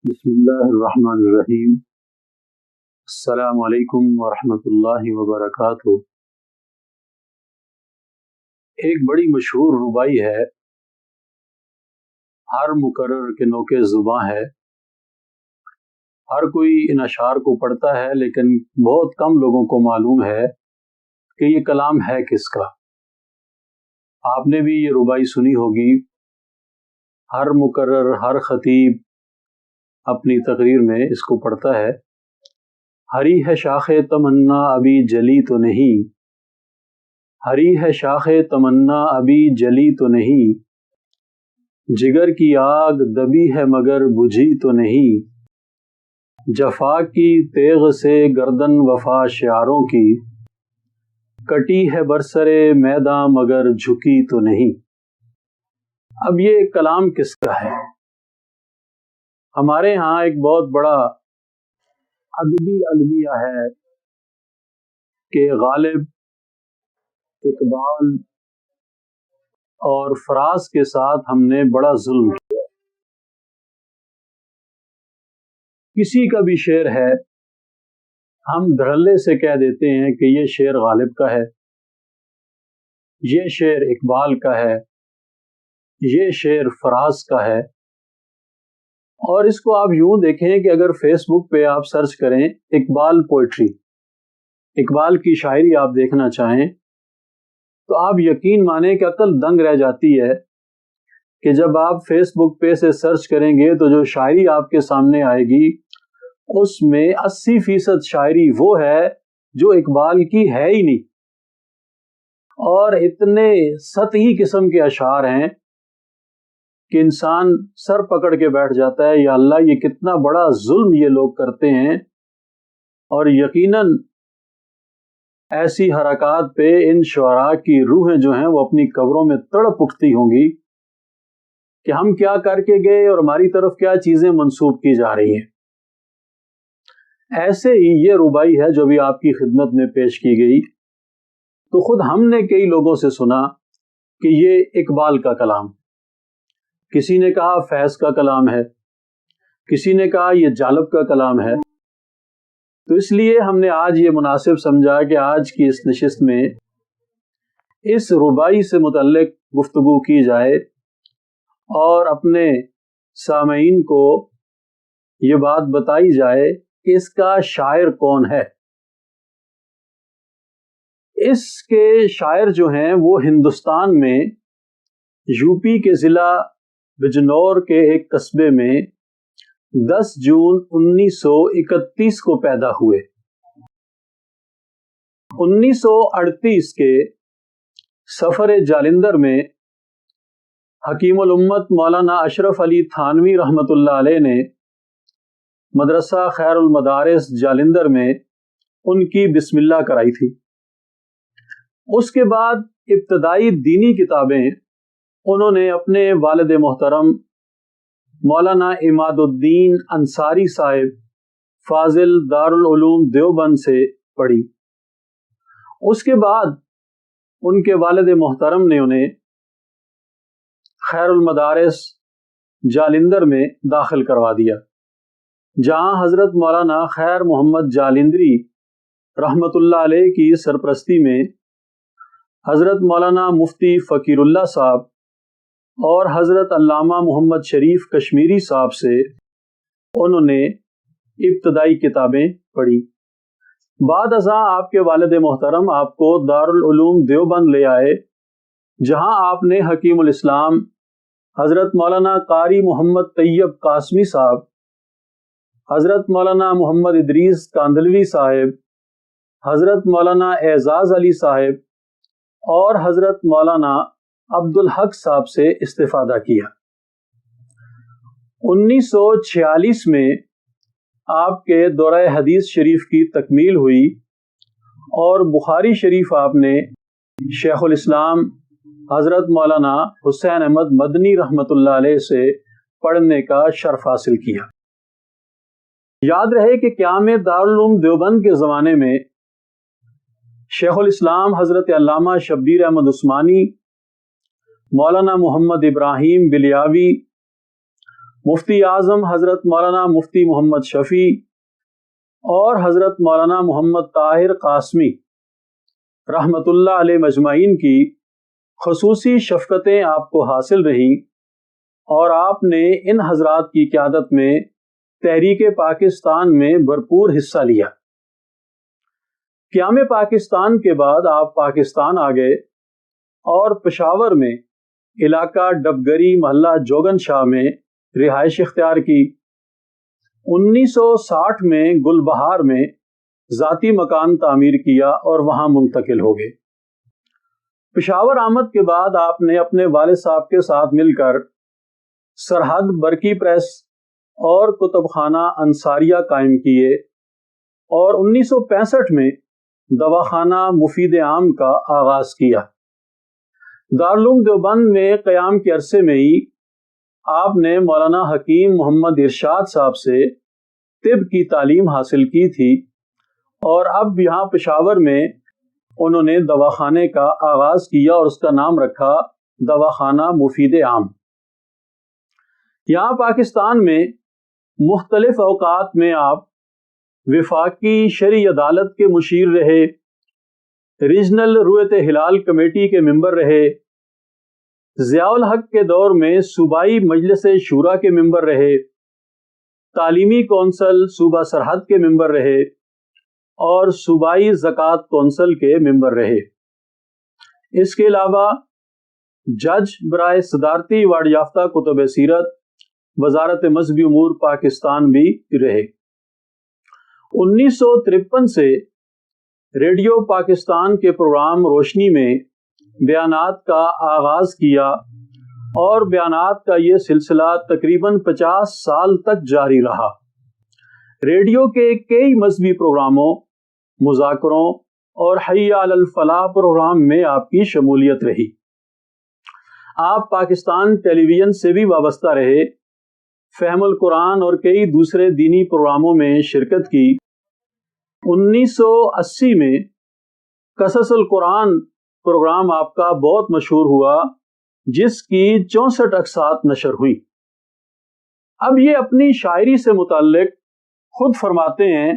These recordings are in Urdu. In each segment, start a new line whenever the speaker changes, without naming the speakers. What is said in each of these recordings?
بسم اللہ الرحمن الرحیم۔ السلام علیکم ورحمۃ اللہ وبرکاتہ۔ ایک بڑی مشہور ربائی ہے، ہر مقرر کے نوکے زباں ہے۔ ہر کوئی ان اشعار کو پڑھتا ہے لیکن بہت کم لوگوں کو معلوم ہے کہ یہ کلام ہے کس کا۔ آپ نے بھی یہ ربائی سنی ہوگی، ہر مقرر ہر خطیب اپنی تقریر میں اس کو پڑھتا ہے۔ ہری ہے شاخ تمنا ابھی جلی تو نہیں، ہری ہے شاخ تمنا ابھی جلی تو نہیں، جگر کی آگ دبی ہے مگر بجھی تو نہیں، جفا کی تیغ سے گردن وفا شعاروں کی، کٹی ہے برسرے میداں مگر جھکی تو نہیں۔ اب یہ کلام کس کا ہے؟ ہمارے ہاں ایک بہت بڑا ادبی المیہ ہے کہ غالب، اقبال اور فراز کے ساتھ ہم نے بڑا ظلم کیا۔ کسی کا بھی شعر ہے، ہم دھڑلے سے کہہ دیتے ہیں کہ یہ شعر غالب کا ہے، یہ شعر اقبال کا ہے، یہ شعر فراز کا ہے۔ اور اس کو آپ یوں دیکھیں کہ اگر فیس بک پہ آپ سرچ کریں اقبال پوئٹری، اقبال کی شاعری آپ دیکھنا چاہیں تو آپ یقین مانیں کہ عقل دنگ رہ جاتی ہے کہ جب آپ فیس بک پہ سے سرچ کریں گے تو جو شاعری آپ کے سامنے آئے گی اس میں 80% شاعری وہ ہے جو اقبال کی ہے ہی نہیں، اور اتنے سطحی قسم کے اشعار ہیں کہ انسان سر پکڑ کے بیٹھ جاتا ہے، یا اللہ یہ کتنا بڑا ظلم یہ لوگ کرتے ہیں۔ اور یقیناً ایسی حرکات پہ ان شعراء کی روحیں جو ہیں وہ اپنی قبروں میں تڑپ اٹھتی ہوں گی کہ ہم کیا کر کے گئے اور ہماری طرف کیا چیزیں منسوب کی جا رہی ہیں۔ ایسے ہی یہ ربائی ہے جو بھی آپ کی خدمت میں پیش کی گئی، تو خود ہم نے کئی لوگوں سے سنا کہ یہ اقبال کا کلام، کسی نے کہا فیض کا کلام ہے، کسی نے کہا یہ جالب کا کلام ہے۔ تو اس لیے ہم نے آج یہ مناسب سمجھا کہ آج کی اس نشست میں اس ربائی سے متعلق گفتگو کی جائے اور اپنے سامعین کو یہ بات بتائی جائے کہ اس کا شاعر کون ہے۔ اس کے شاعر جو ہیں وہ ہندوستان میں یو پی کے ضلع بجنور کے ایک قصبے میں 10 جون 1931 کو پیدا ہوئے۔ 1938 کے سفر جالندھر میں حکیم الامت مولانا اشرف علی تھانوی رحمۃ اللہ علیہ نے مدرسہ خیر المدارس جالندھر میں ان کی بسم اللہ کرائی تھی۔ اس کے بعد ابتدائی دینی کتابیں انہوں نے اپنے والد محترم مولانا عماد الدین انصاری صاحب فاضل دارالعلوم دیوبند سے پڑھی۔ اس کے بعد ان کے والد محترم نے انہیں خیر المدارس جالندھر میں داخل کروا دیا، جہاں حضرت مولانا خیر محمد جالندری رحمۃ اللہ علیہ کی سرپرستی میں حضرت مولانا مفتی فقیر اللہ صاحب اور حضرت علامہ محمد شریف کشمیری صاحب سے انہوں نے ابتدائی کتابیں پڑھی۔ بعد ازاں آپ کے والد محترم آپ کو دارالعلوم دیوبند لے آئے، جہاں آپ نے حکیم الاسلام حضرت مولانا قاری محمد طیب قاسمی صاحب، حضرت مولانا محمد ادریس کاندلوی صاحب، حضرت مولانا اعزاز علی صاحب اور حضرت مولانا عبدالحق صاحب سے استفادہ کیا۔ 1946 میں آپ کے دورہ حدیث شریف کی تکمیل ہوئی اور بخاری شریف آپ نے شیخ الاسلام حضرت مولانا حسین احمد مدنی رحمۃ اللہ علیہ سے پڑھنے کا شرف حاصل کیا۔ یاد رہے کہ قیام دارالعلوم دیوبند کے زمانے میں شیخ الاسلام حضرت علامہ شبیر احمد عثمانی، مولانا محمد ابراہیم بلیاوی مفتی اعظم حضرت مولانا مفتی محمد شفیع اور حضرت مولانا محمد طاہر قاسمی رحمۃ اللہ علیہ مجمعین کی خصوصی شفقتیں آپ کو حاصل رہیں اور آپ نے ان حضرات کی قیادت میں تحریک پاکستان میں بھرپور حصہ لیا۔ قیام پاکستان کے بعد آپ پاکستان آ گئے اور پشاور میں علاقہ ڈبگری محلہ جوگن شاہ میں رہائش اختیار کی۔ 1960 میں گل بہار میں ذاتی مکان تعمیر کیا اور وہاں منتقل ہو گئے۔ پشاور آمد کے بعد آپ نے اپنے والد صاحب کے ساتھ مل کر سرحد برقی پریس اور کتب خانہ انصاریہ قائم کیے اور 1965 میں دواخانہ مفید عام کا آغاز کیا۔ دارالعلوم دیوبند میں قیام کے عرصے میں ہی آپ نے مولانا حکیم محمد ارشاد صاحب سے طب کی تعلیم حاصل کی تھی اور اب یہاں پشاور میں انہوں نے دواخانے کا آغاز کیا اور اس کا نام رکھا دواخانہ مفید عام۔ یہاں پاکستان میں مختلف اوقات میں آپ وفاقی شرعی عدالت کے مشیر رہے، ریجنل رؤیت ہلال کمیٹی کے ممبر رہے، ضیاء الحق کے دور میں صوبائی مجلس شورا کے ممبر رہے، تعلیمی کونسل صوبہ سرحد کے ممبر رہے اور صوبائی زکوٰۃ کونسل کے ممبر رہے۔ اس کے علاوہ جج برائے صدارتی ایوارڈ یافتہ کتب سیرت وزارت مذہبی امور پاکستان بھی رہے۔ 1953 سے ریڈیو پاکستان کے پروگرام روشنی میں بیانات کا آغاز کیا اور بیانات کا یہ سلسلہ تقریباً 50 سال تک جاری رہا۔ ریڈیو کے کئی مذہبی پروگراموں، مذاکروں اور حی علی الفلاح پروگرام میں آپ کی شمولیت رہی۔ آپ پاکستان ٹیلی ویژن سے بھی وابستہ رہے، فہم القرآن اور کئی دوسرے دینی پروگراموں میں شرکت کی۔ 1980 میں قصص القرآن پروگرام آپ کا بہت مشہور ہوا، جس کی 64 اقساط نشر ہوئی۔ اب یہ اپنی شاعری سے متعلق خود فرماتے ہیں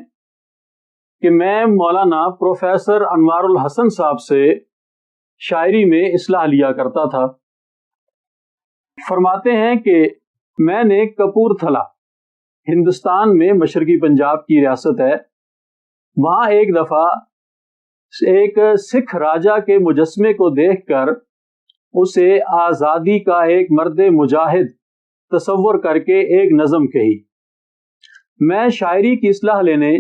کہ میں مولانا پروفیسر انوار الحسن صاحب سے شاعری میں اصلاح لیا کرتا تھا۔ فرماتے ہیں کہ میں نے کپور تھلا، ہندوستان میں مشرقی پنجاب کی ریاست ہے، وہاں ایک دفعہ ایک سکھ راجا کے مجسمے کو دیکھ کر اسے آزادی کا ایک مرد مجاہد تصور کر کے ایک نظم کہی۔ میں شاعری کی اصلاح لینے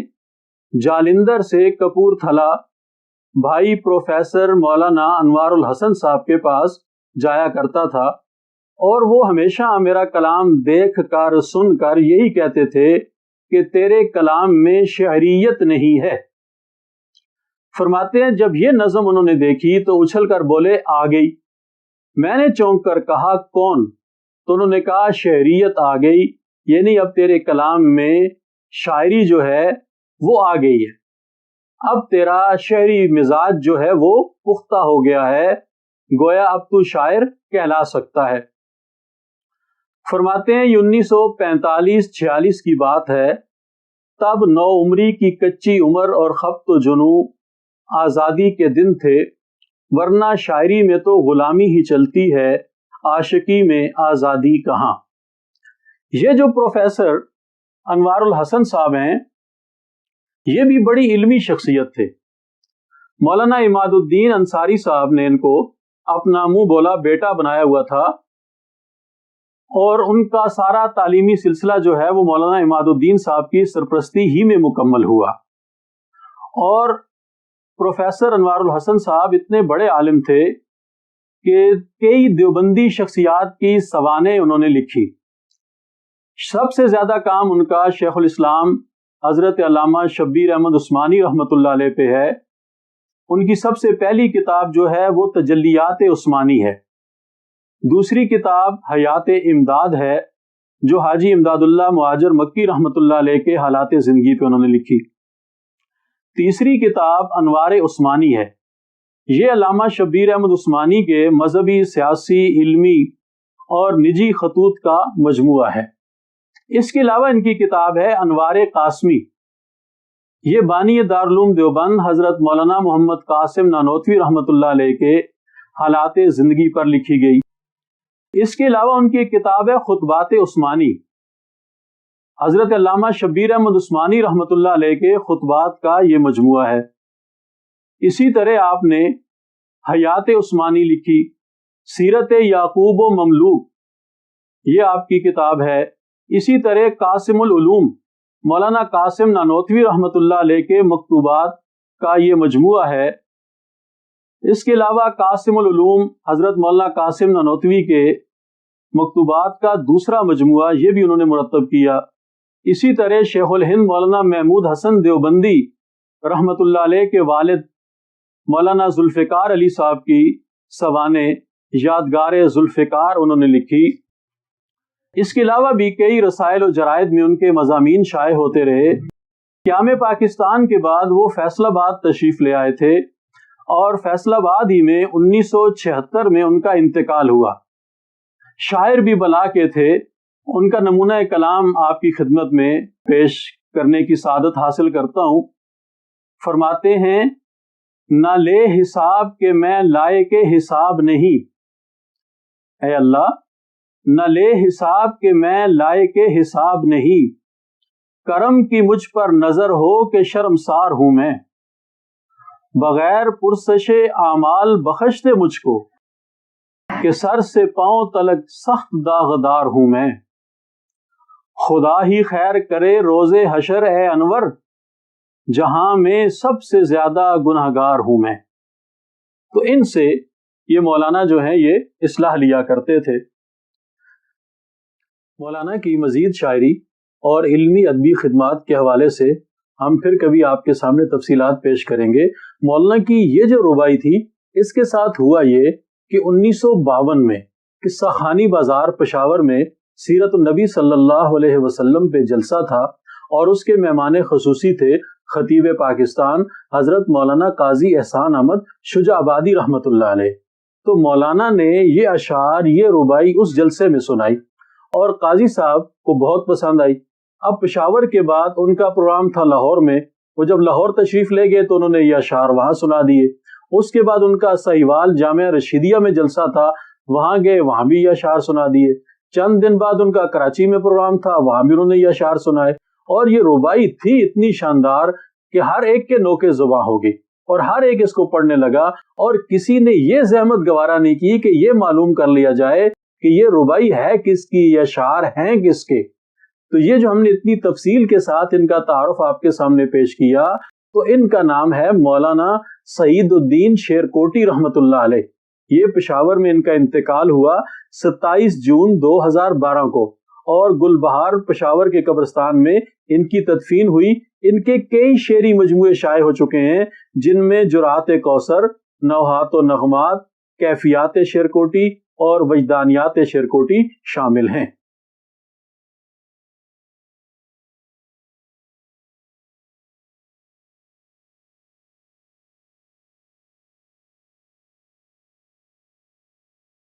جالندھر سے کپور تھلا بھائی پروفیسر مولانا انوار الحسن صاحب کے پاس جایا کرتا تھا اور وہ ہمیشہ میرا کلام دیکھ کر سن کر یہی کہتے تھے کہ تیرے کلام میں شعریت نہیں ہے۔ فرماتے ہیں جب یہ نظم انہوں نے دیکھی تو اچھل کر بولے آ گئی۔ میں نے چونک کر کہا کون؟ تو انہوں نے کہا شعریت آ گئی، یعنی اب تیرے کلام میں شاعری جو ہے وہ آ گئی ہے، اب تیرا شعری مزاج جو ہے وہ پختہ ہو گیا ہے، گویا اب تو شاعر کہلا سکتا ہے۔ فرماتے ہیں یہ 1945-46 کی بات ہے، تب نو عمری کی کچی عمر اور خبط و جنوں آزادی کے دن تھے، ورنہ شاعری میں تو غلامی ہی چلتی ہے، عاشقی میں آزادی کہاں۔ یہ جو پروفیسر انوار الحسن صاحب ہیں یہ بھی بڑی علمی شخصیت تھے۔ مولانا عماد الدین انصاری صاحب نے ان کو اپنا منہ بولا بیٹا بنایا ہوا تھا اور ان کا سارا تعلیمی سلسلہ جو ہے وہ مولانا عماد الدین صاحب کی سرپرستی ہی میں مکمل ہوا۔ اور پروفیسر انوار الحسن صاحب اتنے بڑے عالم تھے کہ کئی دیوبندی شخصیات کی سوانح انہوں نے لکھی۔ سب سے زیادہ کام ان کا شیخ الاسلام حضرت علامہ شبیر احمد عثمانی رحمۃ اللہ علیہ پہ ہے۔ ان کی سب سے پہلی کتاب جو ہے وہ تجلیات عثمانی ہے، دوسری کتاب حیات امداد ہے جو حاجی امداد اللہ مہاجر مکی رحمۃ اللہ علیہ کے حالات زندگی پہ انہوں نے لکھی، تیسری کتاب انوار عثمانی ہے، یہ علامہ شبیر احمد عثمانی کے مذہبی، سیاسی، علمی اور نجی خطوط کا مجموعہ ہے۔ اس کے علاوہ ان کی کتاب ہے انوار قاسمی، یہ بانی دارالعلوم دیوبند حضرت مولانا محمد قاسم نانوتوی رحمۃ اللہ علیہ کے حالات زندگی پر لکھی گئی۔ اس کے علاوہ ان کی ایک کتاب ہے خطبات عثمانی، حضرت علامہ شبیر احمد عثمانی رحمۃ اللہ علیہ کے خطبات کا یہ مجموعہ ہے۔ اسی طرح آپ نے حیات عثمانی لکھی، سیرت یعقوب و مملوک یہ آپ کی کتاب ہے۔ اسی طرح قاسم العلوم مولانا قاسم نانوتوی رحمۃ اللہ علیہ کے مکتوبات کا یہ مجموعہ ہے۔ اس کے علاوہ قاسم العلوم حضرت مولانا قاسم نانوتوی کے مکتوبات کا دوسرا مجموعہ یہ بھی انہوں نے مرتب کیا۔ اسی طرح شیخ الہند مولانا محمود حسن دیوبندی رحمۃ اللہ علیہ کے والد مولانا ذوالفقار علی صاحب کی سوانح یادگار ذوالفقار انہوں نے لکھی۔ اس کے علاوہ بھی کئی رسائل و جرائد میں ان کے مضامین شائع ہوتے رہے۔ قیام پاکستان کے بعد وہ فیصل آباد تشریف لے آئے تھے اور فیصل آباد ہی میں 1976 میں ان کا انتقال ہوا۔ شاعر بھی بلا کے تھے۔ ان کا نمونہ کلام آپ کی خدمت میں پیش کرنے کی سعادت حاصل کرتا ہوں۔ فرماتے ہیں، نہ لے حساب کہ میں لائق حساب نہیں، اے اللہ نہ لے حساب کہ میں لائق حساب نہیں، کرم کی مجھ پر نظر ہو کہ شرمسار ہوں میں، بغیر پرسش اعمال بخش دے مجھ کو کہ سر سے پاؤں تلک سخت داغدار ہوں میں، خدا ہی خیر کرے روز حشر اے انور، جہاں میں سب سے زیادہ گنہگار ہوں میں۔ تو ان سے یہ مولانا جو ہیں یہ اصلاح لیا کرتے تھے۔ مولانا کی مزید شاعری اور علمی ادبی خدمات کے حوالے سے ہم پھر کبھی آپ کے سامنے تفصیلات پیش کریں گے۔ مولانا کی یہ جو رباعی تھی، اس کے ساتھ ہوا یہ کہ 1952 میں قصہ خانی بازار پشاور میں سیرت النبی صلی اللہ علیہ وسلم پہ جلسہ تھا اور اس کے مہمان خصوصی تھے خطیب پاکستان حضرت مولانا قاضی احسان احمد شجاع آبادی رحمۃ اللہ علیہ۔ تو مولانا نے یہ اشعار، یہ رباعی اس جلسے میں سنائی اور قاضی صاحب کو بہت پسند آئی۔ اب پشاور کے بعد ان کا پروگرام تھا لاہور میں، وہ جب لاہور تشریف لے گئے تو انہوں نے یہ اشعار وہاں سنا دیے۔ اس کے بعد ان کا سہیوال جامعہ رشیدیہ میں جلسہ تھا، وہاں گئے، وہاں بھی یہ اشعار سنا دیے۔ چند دن بعد ان کا کراچی میں پروگرام تھا، وہاں بھی انہوں نے یہ اشعار سنائے، اور یہ رباعی تھی اتنی شاندار کہ ہر ایک کے نوکے زباں ہو گئی اور ہر ایک اس کو پڑھنے لگا، اور کسی نے یہ زحمت گوارا نہیں کی کہ یہ معلوم کر لیا جائے کہ یہ رباعی ہے کس کی، یہ اشعار ہیں کس کے۔ تو یہ جو ہم نے اتنی تفصیل کے ساتھ ان کا تعارف آپ کے سامنے پیش کیا، تو ان کا نام ہے مولانا سعید الدین شیرکوٹی رحمۃ اللہ علیہ۔ یہ پشاور میں ان کا انتقال ہوا 27 جون 2012 کو، اور گل بہار پشاور کے قبرستان میں ان کی تدفین ہوئی۔ ان کے کئی شعری مجموعے شائع ہو چکے ہیں، جن میں جرات کوثر، نوحات و نغمات، کیفیات شیرکوٹی اور وجدانیات شیرکوٹی شامل ہیں۔